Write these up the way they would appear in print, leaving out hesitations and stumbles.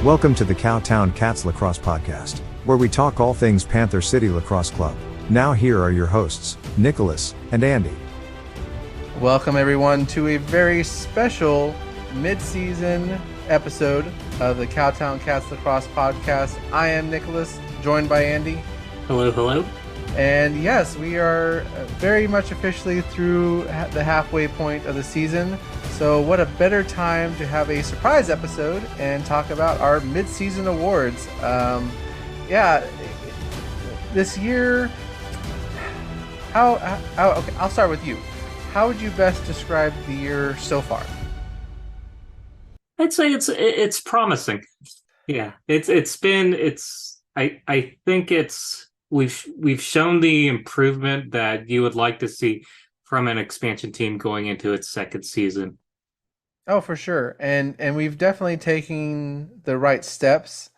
Welcome to the Cowtown Cats Lacrosse Podcast, where we talk all things Panther City Lacrosse Club. Now here are your hosts, Nicholas and Andy. Welcome everyone to a very special mid-season episode of the Cowtown Cats Lacrosse Podcast. I am Nicholas, joined by Andy. Hello, hello. And yes, we are very much officially through the halfway point of the season. So what a better time to have a surprise episode and talk about our mid-season awards. This year, okay, I'll start with you. How would you best describe the year so far? I'd say it's promising. Yeah, I think we've shown the improvement that you would like to see from an expansion team going into its second season. Oh, for sure. And we've definitely taken the right steps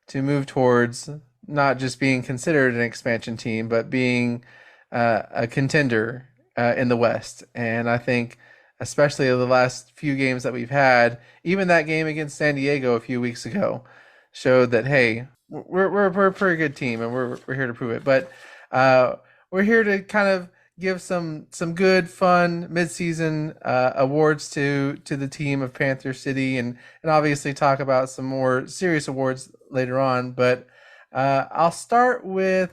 to move towards not just being considered an expansion team, but being a contender in the West. And I think especially the last few games that we've had, even that game against San Diego a few weeks ago showed that, hey, we're a pretty good team and we're here to prove it. But we're here to kind of give some good, fun mid-season awards to the team of Panther City, and obviously talk about some more serious awards later on. But I'll start with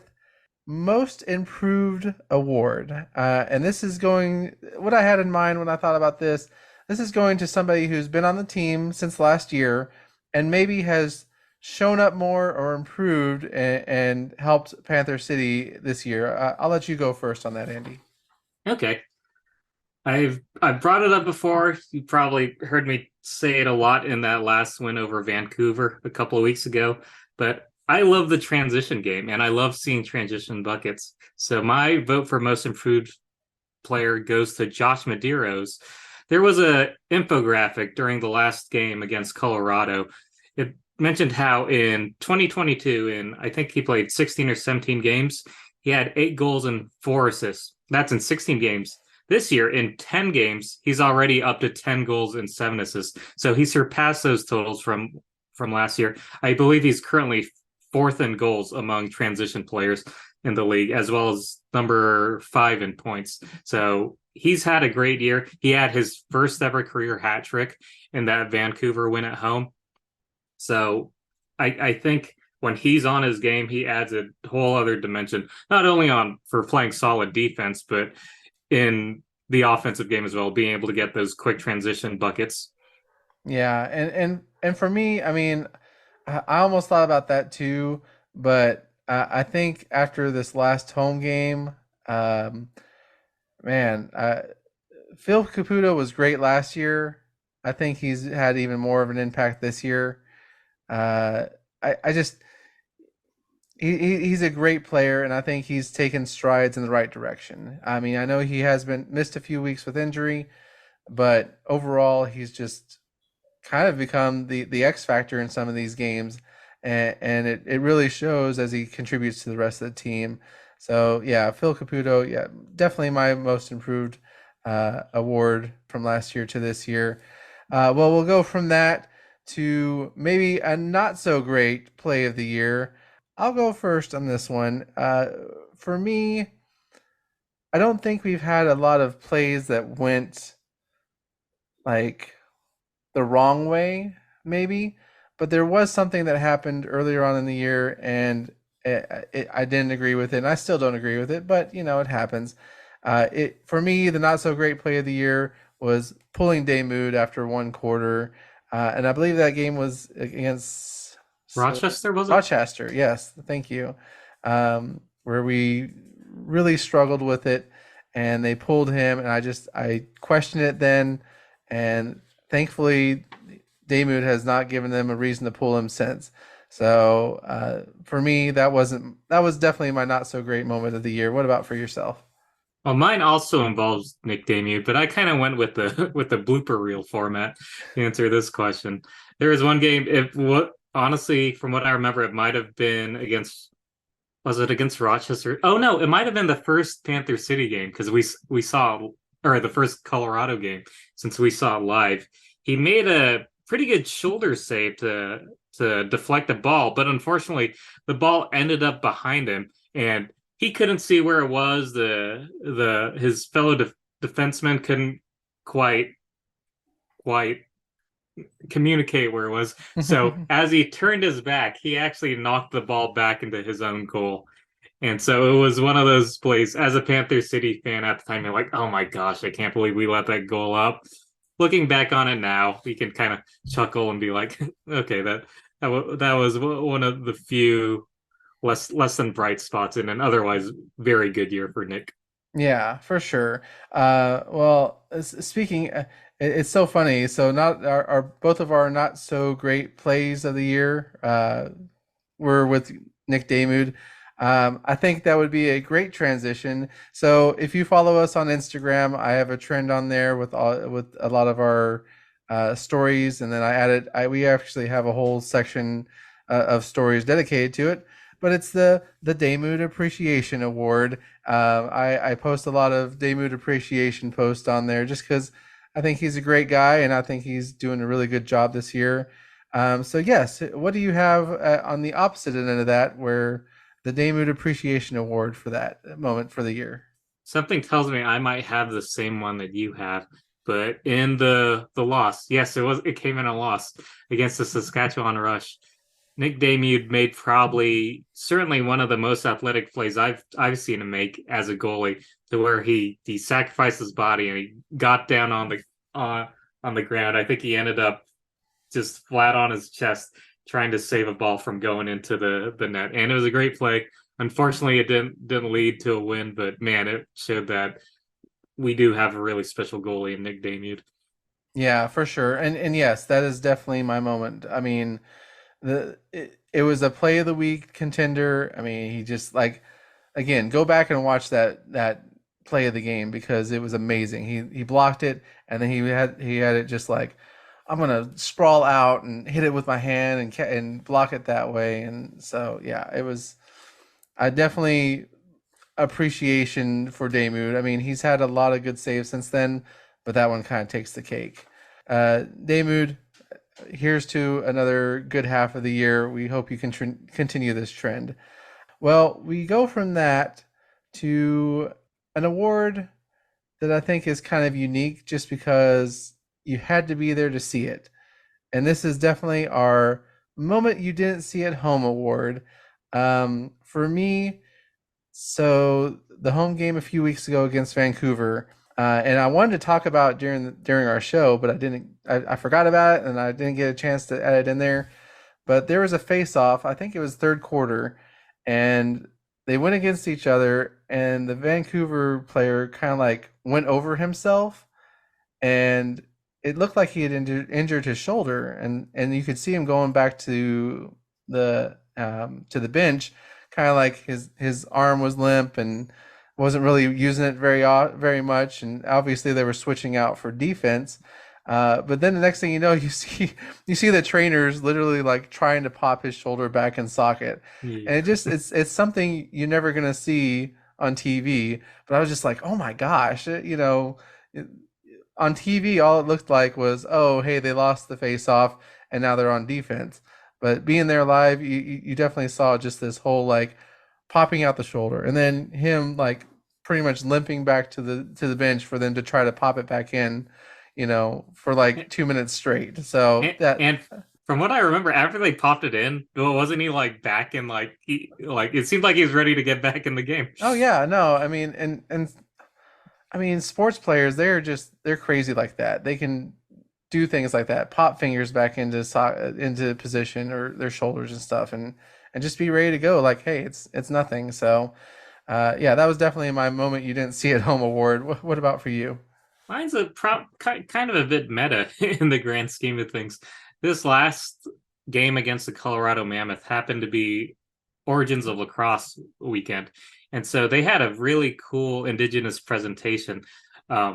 Most Improved Award, and this is going. What I had in mind when I thought about this is going to somebody who's been on the team since last year and maybe has shown up more or improved and helped Panther City this year. I'll let you go first on that, Andy. Okay. I've brought it up before. You probably heard me say it a lot in that last win over Vancouver a couple of weeks ago, but I love the transition game and I love seeing transition buckets. So my vote for most improved player goes to Josh Medeiros. There was a infographic during the last game against Colorado. It mentioned how in 2022, and I think he played 16 or 17 games, he had 8 goals and 4 assists. That's in 16 games. This year, in 10 games, he's already up to 10 goals and 7 assists. So he surpassed those totals from last year. I believe he's currently 4th in goals among transition players in the league, as well as number 5 in points. So he's had a great year. He had his first ever career hat trick in that Vancouver win at home. So I think when he's on his game, he adds a whole other dimension, not only for playing solid defense, but in the offensive game as well, being able to get those quick transition buckets. Yeah, and for me, I mean, I almost thought about that too, but I think after this last home game, Phil Caputo was great last year. I think he's had even more of an impact this year. He's a great player, and I think he's taken strides in the right direction. I mean, I know he has been missed a few weeks with injury, but overall, he's just kind of become the X factor in some of these games, and it really shows as he contributes to the rest of the team. So yeah, Phil Caputo, yeah, definitely my most improved award from last year to this year. Well, we'll go from that to maybe a not so great play of the year. I'll go first on this one. For me, I don't think we've had a lot of plays that went like the wrong way, maybe, but there was something that happened earlier on in the year, and I didn't agree with it, and I still don't agree with it, but it happens. For me, the not so great play of the year was pulling Damude after one quarter. And I believe that game was against Rochester, was it? Rochester, yes. Thank you. Where we really struggled with it, and they pulled him, and I questioned it then, and thankfully, Damude has not given them a reason to pull him since. So for me, that was definitely my not so great moment of the year. What about for yourself? Well, mine also involves Nick Damude, but I kind of went with the blooper reel format to answer this question. There was one game, honestly, from what I remember, it might have been was it against Rochester? Oh no, it might have been the first Panther City game because we saw, or the first Colorado game since we saw it live. He made a pretty good shoulder save to to deflect the ball, but unfortunately, the ball ended up behind him, and he couldn't see where it was. The his fellow defenseman couldn't quite communicate where it was. So as he turned his back, he actually knocked the ball back into his own goal. And so it was one of those plays. As a Panther City fan at the time, you're like, "Oh my gosh, I can't believe we let that goal up." Looking back on it now, we can kind of chuckle and be like, "Okay, that was one of the few less than bright spots in an otherwise very good year for Nick." Yeah, for sure. Well, speaking, it's so funny. So not our both of our not so great plays of the year. Were with Nick Damude. I think that would be a great transition. So if you follow us on Instagram, I have a trend on there with a lot of our stories, and then we actually have a whole section of stories dedicated to it. But it's the Damude Appreciation Award. I post a lot of Damude Appreciation posts on there just because I think he's a great guy, and I think he's doing a really good job this year. So yes, what do you have on the opposite end of that, where the Damude Appreciation Award for that moment for the year? Something tells me I might have the same one that you have, but in the loss, yes, it came in a loss against the Saskatchewan Rush. Nick Damude made probably certainly one of the most athletic plays I've seen him make as a goalie, to where he sacrificed his body and he got down on the ground. I think he ended up just flat on his chest trying to save a ball from going into the net. And it was a great play. Unfortunately, it didn't lead to a win, but man, it showed that we do have a really special goalie in Nick Damude. Yeah, for sure. And yes, that is definitely my moment. I mean, it was a play of the week contender. I mean, he just like, again, go back and watch that play of the game because it was amazing. He blocked it, and then he had it just like, I'm gonna sprawl out and hit it with my hand and block it that way. And so yeah, it was. I definitely appreciation for Damude. I mean, he's had a lot of good saves since then, but that one kind of takes the cake. Damude, here's to another good half of the year. We hope you can continue this trend. Well, we go from that to an award that I think is kind of unique just because you had to be there to see it. And this is definitely our Moment You Didn't See at Home award. For me, so the home game a few weeks ago against Vancouver, and I wanted to talk about during our show, but I didn't. I forgot about it, and I didn't get a chance to add it in there. But there was a face-off. I think it was third quarter, and they went against each other, and the Vancouver player kind of like went over himself, and it looked like he had injured his shoulder, and you could see him going back to the bench, kind of like his arm was limp and wasn't really using it very much, and obviously they were switching out for defense. But then the next thing you know, you see the trainers literally like trying to pop his shoulder back in socket, Yeah. and it's something you're never gonna see on TV. But I was just like, oh my gosh, on TV, all it looked like was, oh, hey, they lost the face off and now they're on defense. But being there live, you definitely saw just this whole like popping out the shoulder and then him like pretty much limping back to the bench for them to try to pop it back in, for like 2 minutes straight. So that, And from what I remember, after they popped it in, wasn't he like back in like it seemed like he was ready to get back in the game. oh yeah, no, I mean, and I mean, sports players, they're crazy like that. They can do things like that, pop fingers back into position or their shoulders and stuff, and just be ready to go. Like, hey, it's nothing. So, yeah, that was definitely my moment you didn't see at home award. What about for you? Mine's kind of a bit meta in the grand scheme of things. This last game against the Colorado Mammoth happened to be Origins of Lacrosse weekend, and so they had a really cool Indigenous presentation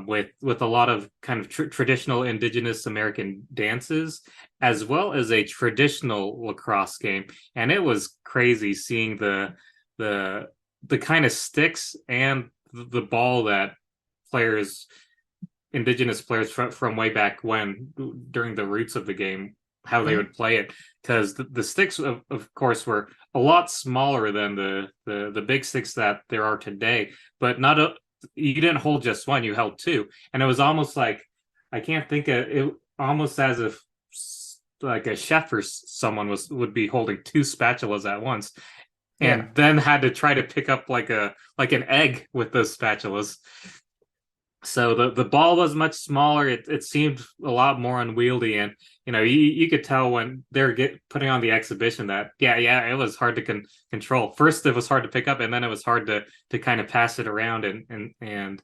with a lot of kind of traditional Indigenous American dances, as well as a traditional lacrosse game, and it was crazy seeing the the kind of sticks and the ball that players Indigenous players from way back when, during the roots of the game, how they Mhm. would play it, because the sticks of course were a lot smaller than the big sticks that there are today, but not a you didn't hold just one, you held two, and it was almost like I can't think of it, almost as if like a chef or someone would be holding two spatulas at once, Yeah. and then had to try to pick up like an egg with those spatulas. So the ball was much smaller. It seemed a lot more unwieldy, and you could tell when they're putting on the exhibition that it was hard to control. First, it was hard to pick up, and then it was hard to kind of pass it around and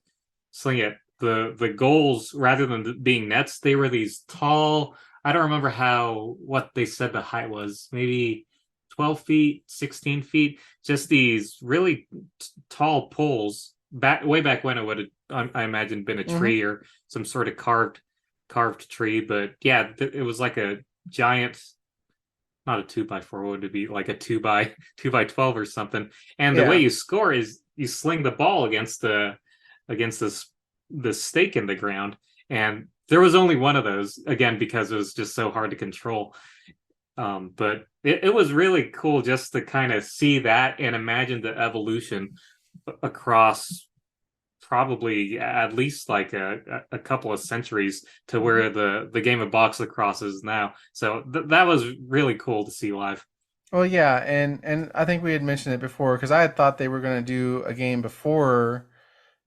sling it. The goals, rather than being nets, they were these tall. I don't remember what they said the height was. Maybe 12 feet, 16 feet. Just these really tall poles. Way back when it would have, I imagine, been a Hmm. tree or some sort of carved tree. But yeah, it was like a giant, not a 2x4. What would it be, like a two by 12 or something? And the way Yeah. you score is you sling the ball against this stake in the ground, and there was only one of those, again, because it was just so hard to control. But it was really cool just to kind of see that and imagine the evolution across probably at least like a couple of centuries to Hmm. where the game of box lacrosse is now. So that was really cool to see live. Well, yeah, and I think we had mentioned it before because I had thought they were going to do a game before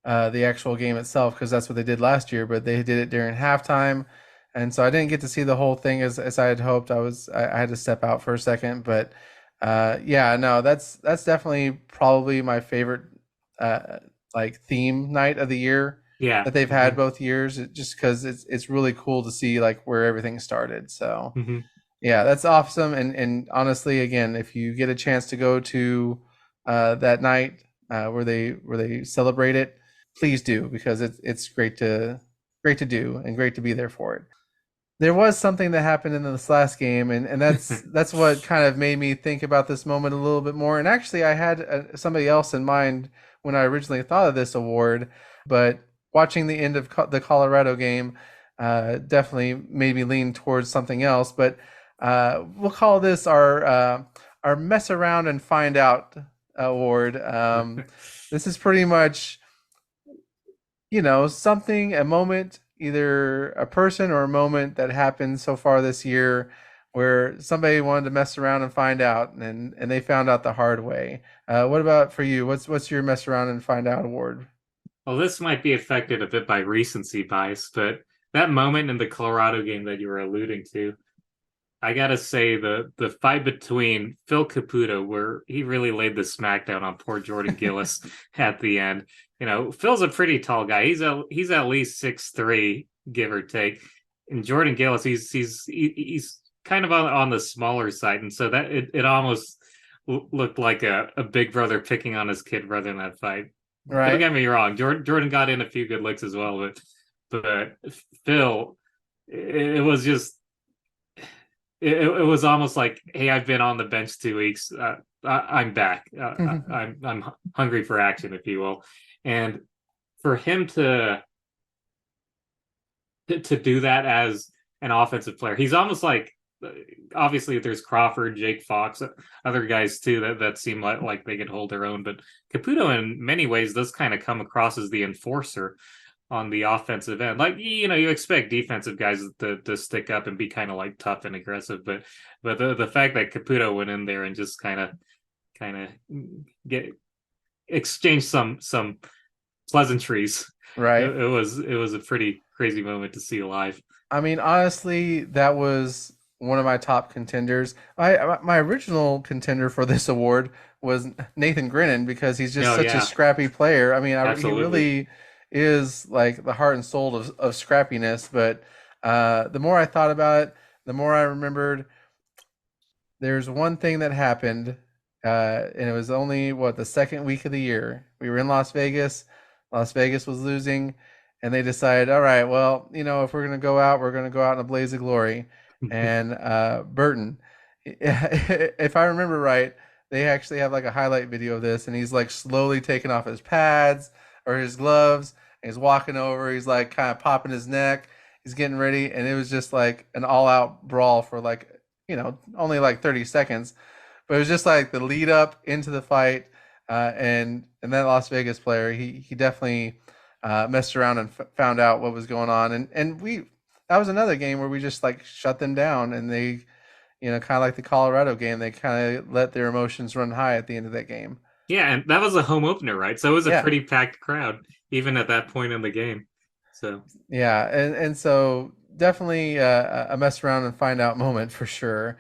the actual game itself because that's what they did last year, but they did it during halftime, and so I didn't get to see the whole thing as I had hoped. I had to step out for a second, but yeah, no, that's definitely probably my favorite uh, like theme night of the year Yeah. that they've had Hmm. both years, just because it's really cool to see like where everything started. So. Hmm. Yeah, that's awesome. And honestly, again, if you get a chance to go to that night where they celebrate it, please do because it's great to do and great to be there for it. There was something that happened in this last game, and that's what kind of made me think about this moment a little bit more. And actually, I had somebody else in mind when I originally thought of this award, but watching the end of the Colorado game definitely made me lean towards something else. But we'll call this our mess around and find out award. This is pretty much something, a moment, either a person or a moment that happened so far this year where somebody wanted to mess around and find out and they found out the hard way. What about for you? What's your mess around and find out award? Well, this might be affected a bit by recency bias, but that moment in the Colorado game that you were alluding to, I gotta say the fight between Phil Caputo, where he really laid the smackdown on poor Jordan Gillis at the end. Phil's a pretty tall guy. He's at least 6'3", give or take. And Jordan Gillis, he's kind of on the smaller side, and so that it almost looked like a big brother picking on his kid brother in that fight. Don't Right? get me wrong, Jordan got in a few good licks as well, but Phil, it was just it was almost like, hey, I've been on the bench 2 weeks. I'm back. I'm hungry for action, if you will. And for him to do that as an offensive player, he's almost like, obviously there's Crawford, Jake Fox, other guys too that seem like they could hold their own. But Caputo, in many ways, does kind of come across as the enforcer on the offensive end. Like, you expect defensive guys to stick up and be kind of like tough and aggressive, but the fact that Caputo went in there and just kind of get exchange some pleasantries, Right. it was a pretty crazy moment to see live. I mean, honestly, that was one of my top contenders. My original contender for this award was Nathan Grinnan because he's just Oh such a yeah, scrappy player. I mean, he absolutely. really is like the heart and soul of scrappiness. But the more I thought about it, the more I remembered there's one thing that happened, and it was only what the second week of the year. We were in Las Vegas. Las Vegas was losing, and they decided, all right, well, if we're gonna go out, we're gonna go out in a blaze of glory. And Burton, if I remember right, they actually have like a highlight video of this, and he's like slowly taking off his pads or his gloves, and he's walking over. He's like kind of popping his neck. He's getting ready, and it was just like an all-out brawl for like only like 30 seconds, but it was just like the lead up into the fight, and that Las Vegas player, he definitely messed around and found out what was going on, and we that was another game where we just like shut them down, and they kind of like the Colorado game, they kind of let their emotions run high at the end of that game. Yeah, and that was a home opener, right? So it was a Yeah, pretty packed crowd, even at that point in the game. So yeah, and so definitely a mess around and find out moment for sure.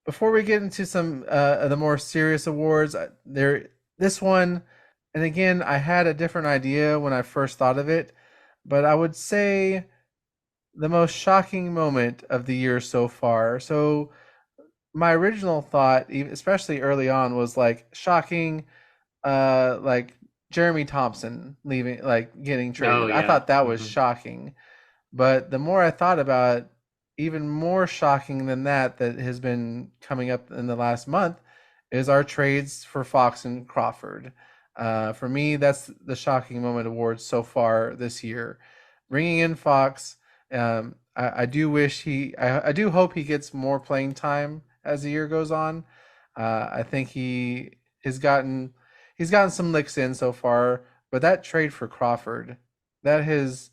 Before we get into some of the more serious awards, this one, and again, I had a different idea when I first thought of it, but I would say the most shocking moment of the year so far. So my original thought, especially early on, was like shocking, like Jeremy Thompson leaving, like getting oh traded. I yeah. thought that was Hmm. shocking. But the more I thought about it, even more shocking than that has been coming up in the last month is our trades for Fox and Crawford. For me, that's the shocking moment award so far this year. Bringing in Fox, I do wish I do hope he gets more playing time as the year goes on. I think he's gotten some licks in so far, but that trade for Crawford, that has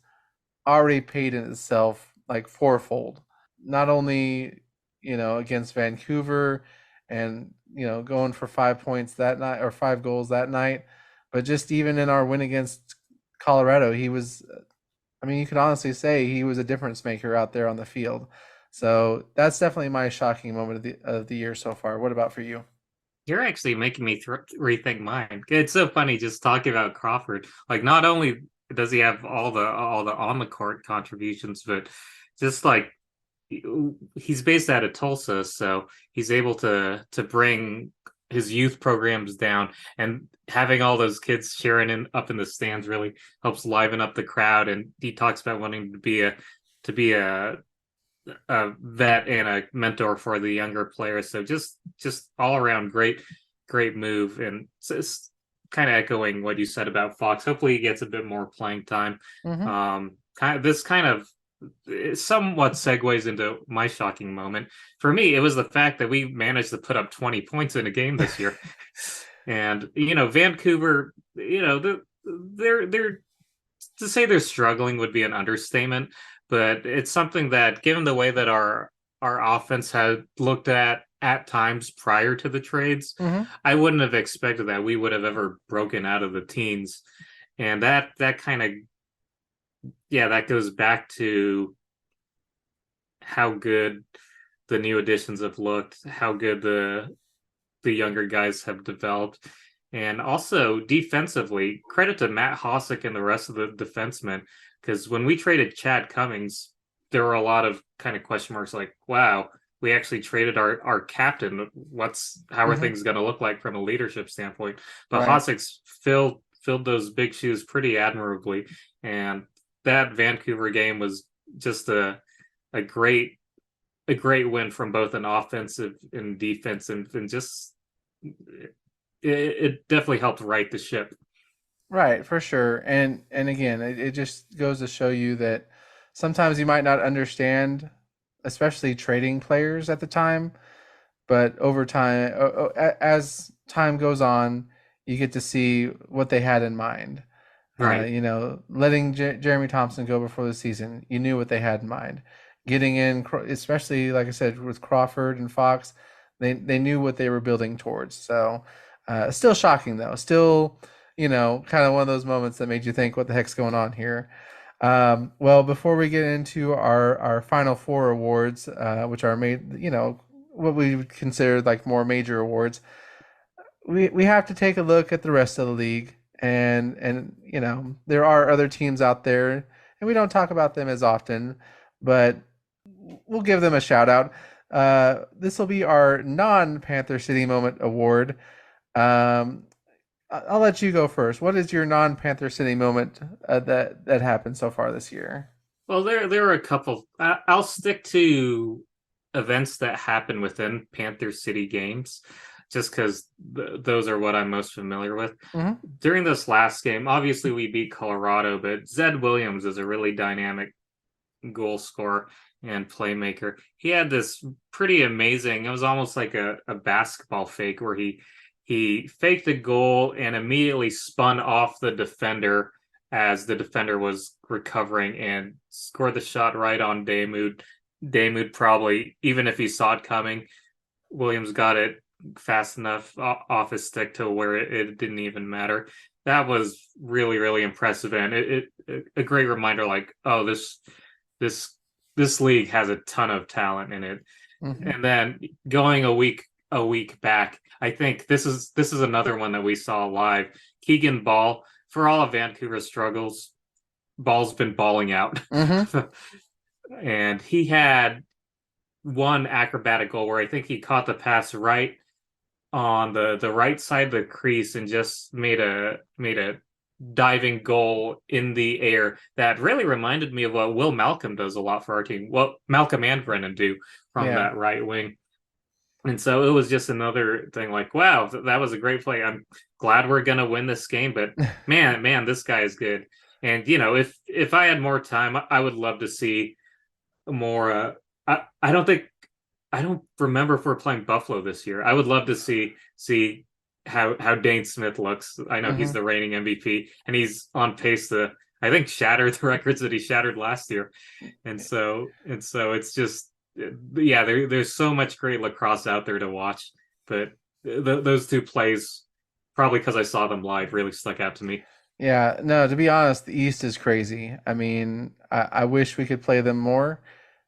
already paid in itself like fourfold. Not only, against Vancouver and, going for 5 points that night or 5 goals that night, but just even in our win against Colorado, he was, I mean, you could honestly say he was a difference maker out there on the field. So that's definitely my shocking moment of the year so far. What about for you? You're actually making me rethink mine. It's so funny just talking about Crawford. Like, not only does he have all the on the court contributions, but just like he's based out of Tulsa, so he's able to bring his youth programs down, and having all those kids cheering up in the stands really helps liven up the crowd. And he talks about wanting to be a vet and a mentor for the younger players. So just all around great move, and it's kind of echoing what you said about Fox. Hopefully he gets a bit more playing time. Mm-hmm. Kind of it somewhat segues into my shocking moment. For me, it was the fact that we managed to put up 20 points in a game this year. And Vancouver, they're to say they're struggling would be an understatement, but it's something that, given the way that our offense had looked at times prior to the trades, Mm-hmm. I wouldn't have expected that we would have ever broken out of the teens. And that kind of, yeah, that goes back to how good the new additions have looked, how good the younger guys have developed. And also defensively, credit to Matt Hossack and the rest of the defensemen, because when we traded Chad Cummings, there were a lot of kind of question marks like, wow, we actually traded our captain. How are Mm-hmm. things going to look like from a leadership standpoint? But Right. Hossack's filled those big shoes pretty admirably. And that Vancouver game was just a great win from both an offensive and defense, and just it definitely helped right the ship. Right, for sure. And again, it just goes to show you that sometimes you might not understand, especially trading players at the time, but over time, as time goes on, you get to see what they had in mind. Right. Letting Jeremy Thompson go before the season, you knew what they had in mind. Getting in, especially like I said, with Crawford and Fox, they knew what they were building towards. So, still shocking though. Still, kind of one of those moments that made you think, what the heck's going on here? Well, before we get into our final four awards, which are made, what we would consider like more major awards, we have to take a look at the rest of the league, and there are other teams out there, and we don't talk about them as often, but we'll give them a shout out. This will be our non Panther City Moment award. Um, I'll let you go first. What is your non Panther City moment that happened so far this year? Well, there are a couple. I'll stick to events that happen within Panther City games, just because those are what I'm most familiar with. Hmm. During this last game, obviously we beat Colorado, but Zed Williams is a really dynamic goal scorer and playmaker. He had this pretty amazing, it was almost like a basketball fake where he faked the goal and immediately spun off the defender as the defender was recovering and scored the shot right on Damude. Damude probably, even if he saw it coming, Williams got it fast enough off his stick to where it didn't even matter. That was really, really impressive, and it a great reminder. Like, oh, this this league has a ton of talent in it. Mm-hmm. And then going a week back, I think this is another one that we saw live. Keegan Ball, for all of Vancouver's struggles, Ball's been balling out. Mm-hmm. And he had one acrobatic goal where I think he caught the pass right on the right side of the crease and just made a diving goal in the air that really reminded me of what Will Malcolm does a lot for our team. What Malcolm and Brennan do from Yeah. that right wing. And so it was just another thing like, wow, that was a great play. I'm glad we're gonna win this game, but man, this guy is good. And if I had more time, I would love to see more. I don't think I don't remember if we're playing Buffalo this year. I would love to see how Dane Smith looks. I know he's Mm-hmm. the reigning MVP, and he's on pace to, I think, shatter the records that he shattered last year. And so it's just, yeah, there's so much great lacrosse out there to watch. But those two plays, probably because I saw them live, really stuck out to me. Yeah, no, to be honest, the East is crazy. I mean, I wish we could play them more.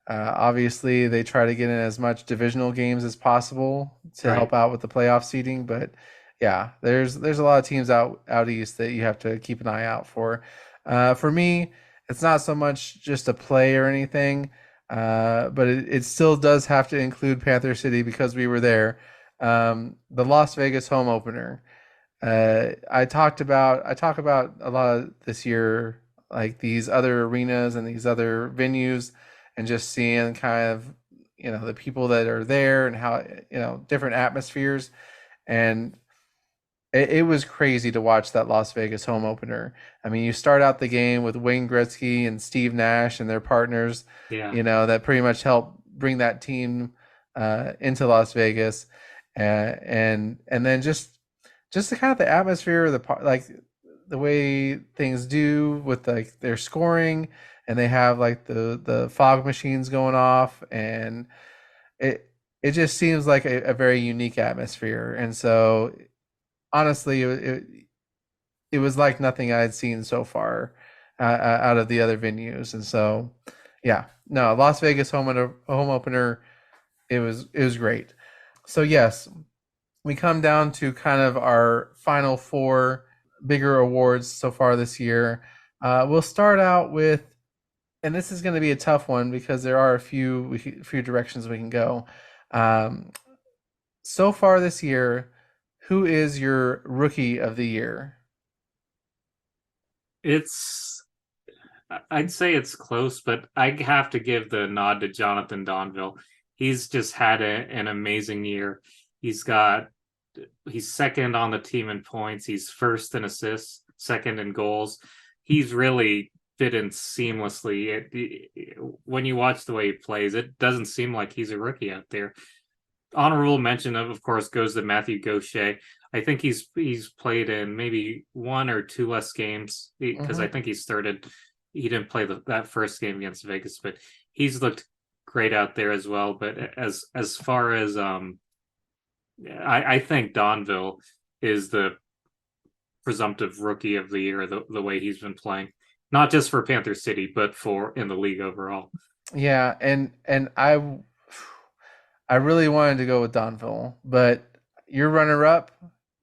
Obviously, they try to get in as much divisional games as possible to Right. help out with the playoff seeding, but yeah, there's a lot of teams out east that you have to keep an eye out for. For me, it's not so much just a play or anything, but it still does have to include Panther City because we were there. The Las Vegas home opener. I talk about a lot of this year, like these other arenas and these other venues, and just seeing kind of the people that are there and how different atmospheres, and it was crazy to watch that Las Vegas home opener. I mean, you start out the game with Wayne Gretzky and Steve Nash and their partners, Yeah. that pretty much helped bring that team into Las Vegas, and then just the kind of the atmosphere, like the way things do with like their scoring, and they have like the fog machines going off, and it it just seems like a very unique atmosphere. And so honestly, it was like nothing I had seen so far out of the other venues. And so yeah, no, Las Vegas home opener, it was great. So yes, we come down to kind of our final four bigger awards so far this year. We'll start out with, and this is going to be a tough one because there are a few directions we can go. Um, so far this year, who is your rookie of the year? It's I'd say it's close, but I have to give the nod to Jonathan Donville. He's just had an amazing year. He's got he's second on the team in points. He's first in assists, second in goals. He's really fit in seamlessly. When you watch the way he plays, it doesn't seem like he's a rookie out there. Honorable mention of course goes to Matthew Gaucher. I think he's played in maybe one or two less games because I Mm-hmm. think he didn't play that first game against Vegas, but he's looked great out there as well. But as far as I think Donville is the presumptive rookie of the year, the way he's been playing, not just for Panther City, but for in the league overall. Yeah, and I really wanted to go with Donville, but your runner up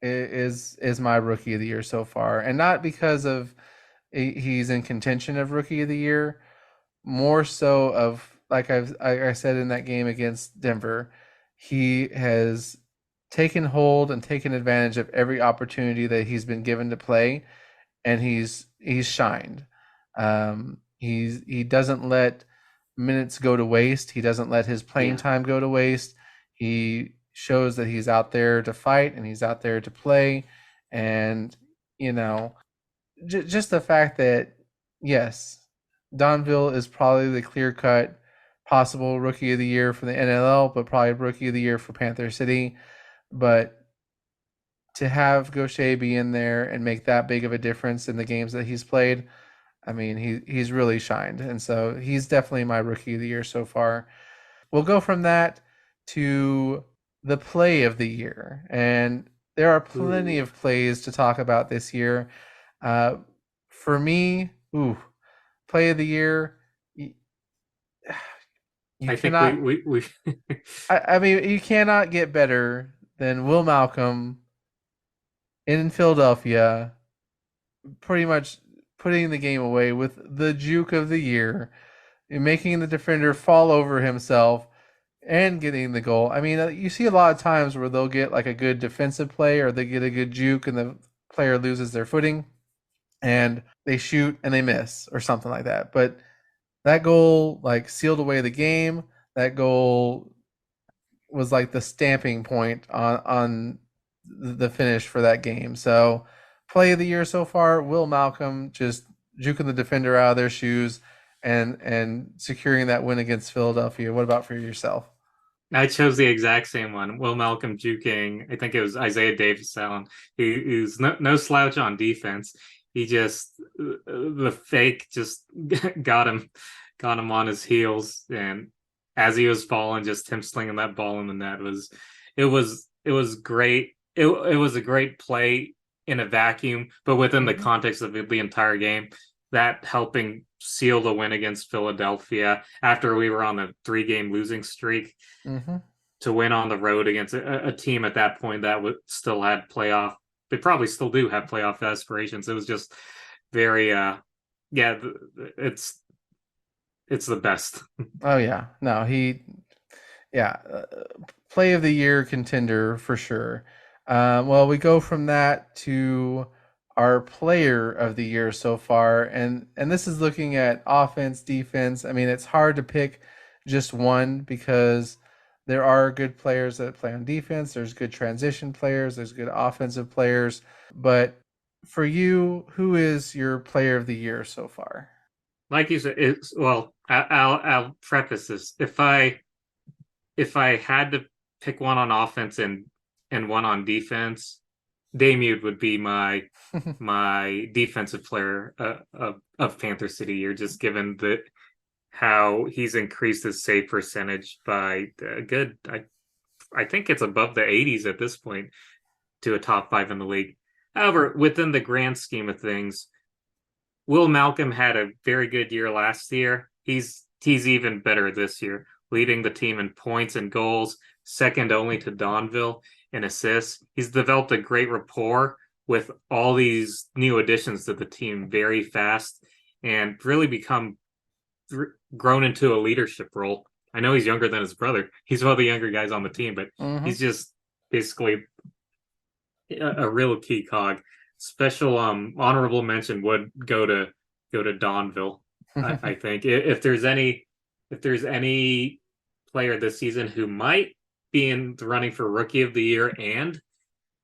is my rookie of the year so far, and not because of he's in contention of rookie of the year, more so of like I said in that game against Denver, he has taken hold and taken advantage of every opportunity that he's been given to play, and he's shined. He doesn't let minutes go to waste. He doesn't let his playing Yeah, time go to waste. He shows that he's out there to fight and he's out there to play. And you know, just the fact that yes, Donville is probably the clear cut possible rookie of the year for the NLL, but probably rookie of the year for Panther City. But to have Gaucher be in there and make that big of a difference in the games that he's played, I mean, he's really shined. And so he's definitely my rookie of the year so far. We'll go from that to the play of the year. And there are plenty Ooh. of plays to talk about this year. Uh, for me, play of the year, you I think cannot, we I mean, you cannot get better than Will Malcolm in Philadelphia, pretty much putting the game away with the juke of the year, making the defender fall over himself and getting the goal. I mean, you see a lot of times where they'll get like a good defensive play or they get a good juke and the player loses their footing and they shoot and they miss or something like that. But that goal like sealed away the game. That goal was like the stamping point on the finish for that game. So, play of the year so far, Will Malcolm just juking the defender out of their shoes and securing that win against Philadelphia. What about for yourself? I chose the exact same one. Will Malcolm juking. I think it was Isaiah Davis Allen. Who's no slouch on defense. He just the fake just got him on his heels, and as he was falling, just him slinging that ball in the net it was great. It was a great play in a vacuum, but within the Mm-hmm. context of the entire game, that helping seal the win against Philadelphia after we were on a 3-game losing streak Mm-hmm. to win on the road against a team at that point that still had playoff. They probably still do have playoff aspirations. It was just very, yeah, it's the best. Oh yeah, no, yeah, play of the year contender for sure. Well, we go from that to our player of the year so far, and this is looking at offense, defense. I mean, it's hard to pick just one because there are good players that play on defense. There's good transition players. There's good offensive players. But for you, who is your player of the year so far? Like you said, it's well. I'll preface this. If I had to pick one on offense and one on defense, Damude would be my defensive player of Panther City year, just given that how he's increased his save percentage by a good, I think it's above the 80s at this point to a top 5 in the league. However, within the grand scheme of things, Will Malcolm had a very good year last year. He's even better this year, leading the team in points and goals, second only to Donville in assists. He's developed a great rapport with all these new additions to the team very fast and really become grown into a leadership role. I know he's younger than his brother. He's one of the younger guys on the team, but Mm-hmm. he's just basically a real key cog. Special honorable mention would go to Donville. I think if there's any player this season who might be in the running for rookie of the year and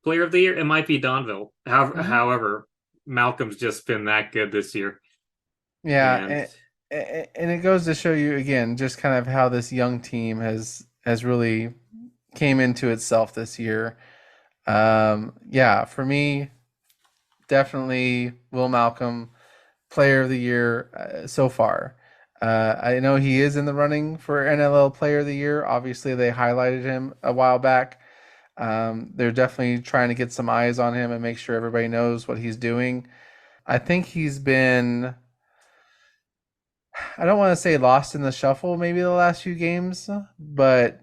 player of the year, it might be Donville. Mm-hmm. However, Malcolm's just been that good this year, Yeah, and and it goes to show you again just kind of how this young team has really came into itself this year. Yeah, for me, definitely Will Malcolm, Player of the Year so far. I know he is in the running for NLL Player of the Year. Obviously, they highlighted him a while back. They're definitely trying to get some eyes on him and make sure everybody knows what he's doing. I think he's been, I don't want to say lost in the shuffle maybe the last few games, but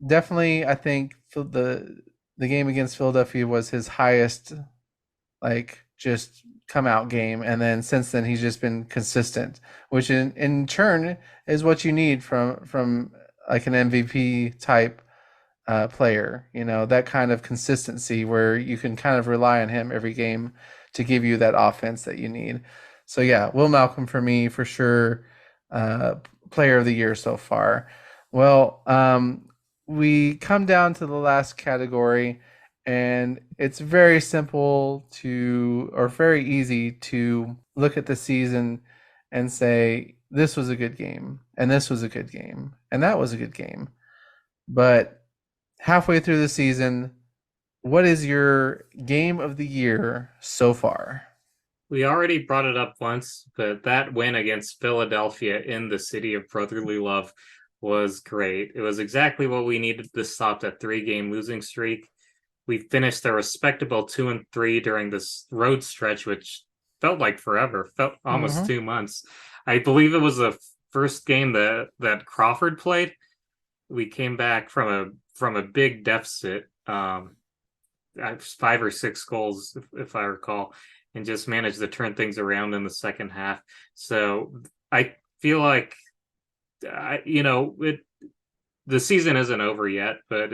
definitely I think the game against Philadelphia was his highest like just come out game, and then since then he's just been consistent, which in turn is what you need from like an MVP type player. You know, that kind of consistency where you can kind of rely on him every game to give you that offense that you need. So yeah, Will Malcolm for me for sure, uh, player of the year so far. Well, we come down to the last category, and it's very simple to, or very easy to look at the season and say, this was a good game, and this was a good game, and that was a good game. But halfway through the season, what is your game of the year so far? We already brought it up once, but that win against Philadelphia in the city of brotherly love was great. It was exactly what we needed to stop that 3-game losing streak. We finished a respectable 2-3 during this road stretch, which felt like forever, felt almost 2 months. I believe it was the first game that Crawford played. We came back from a big deficit, 5 or 6 goals, if I recall, and just managed to turn things around in the second half. So I feel like, the season isn't over yet, but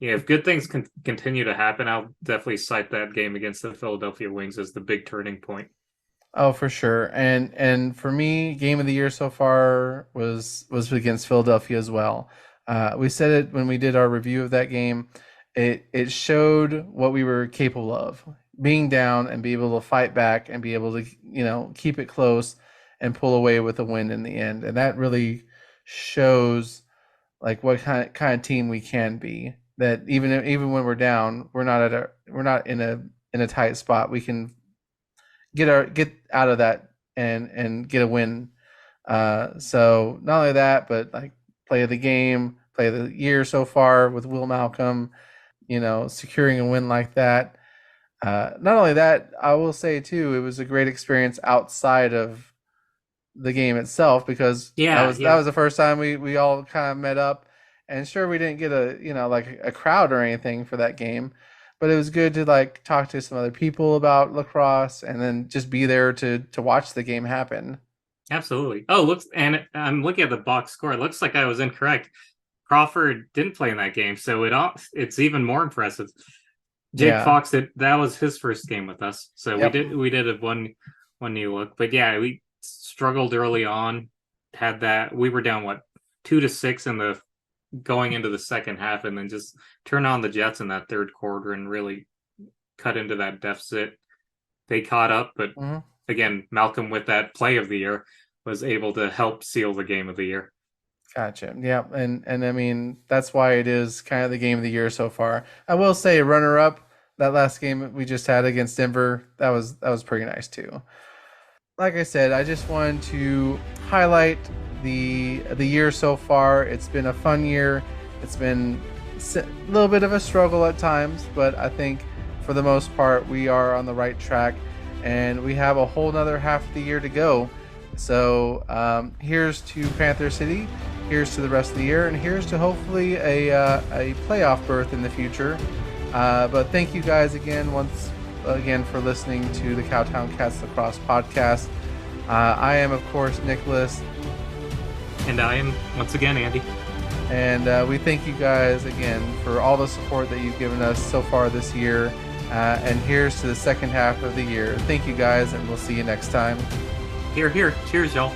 if good things can continue to happen, I'll definitely cite that game against the Philadelphia Wings as the big turning point. Oh, for sure. And for me, game of the year so far was against Philadelphia as well. We said it when we did our review of that game. It showed what we were capable of, being down and be able to fight back and be able to keep it close and pull away with a win in the end. And that really shows like what kind of team we can be. That even when we're down, we're not in a tight spot. We can get out of that and get a win. So not only that, but like play of the game, play of the year so far with Will Malcolm, securing a win like that. Not only that, I will say too, it was a great experience outside of the game itself, because that was the first time we all kind of met up. And sure, we didn't get a crowd or anything for that game, but it was good to like talk to some other people about lacrosse and then just be there to watch the game happen. Absolutely. Oh, and I'm looking at the box score. It looks like I was incorrect. Crawford didn't play in that game, so it's even more impressive. Jake Fox that was his first game with us, so we did a one new look. But yeah, we struggled early on. We were down 2-6 in the going into the second half, and then just turn on the Jets in that third quarter and really cut into that deficit. They caught up, but again, Malcolm with that play of the year was able to help seal the game of the year. Gotcha. Yeah, and I mean that's why it is kind of the game of the year so far. I will say runner up, that last game we just had against Denver, that was pretty nice too. Like I said, I just wanted to highlight the year so far. It's been a fun year. It's been a little bit of a struggle at times, but I think for the most part we are on the right track, and we have a whole nother half of the year to go. So here's to Panther City, here's to the rest of the year, and here's to hopefully a playoff berth in the future. But thank you guys once again for listening to the Cowtown Cats Lacrosse podcast. I am, of course, Nicholas. And I am, once again, Andy. And we thank you guys again for all the support that you've given us so far this year. And here's to the second half of the year. Thank you guys, and we'll see you next time. Here. Cheers, y'all.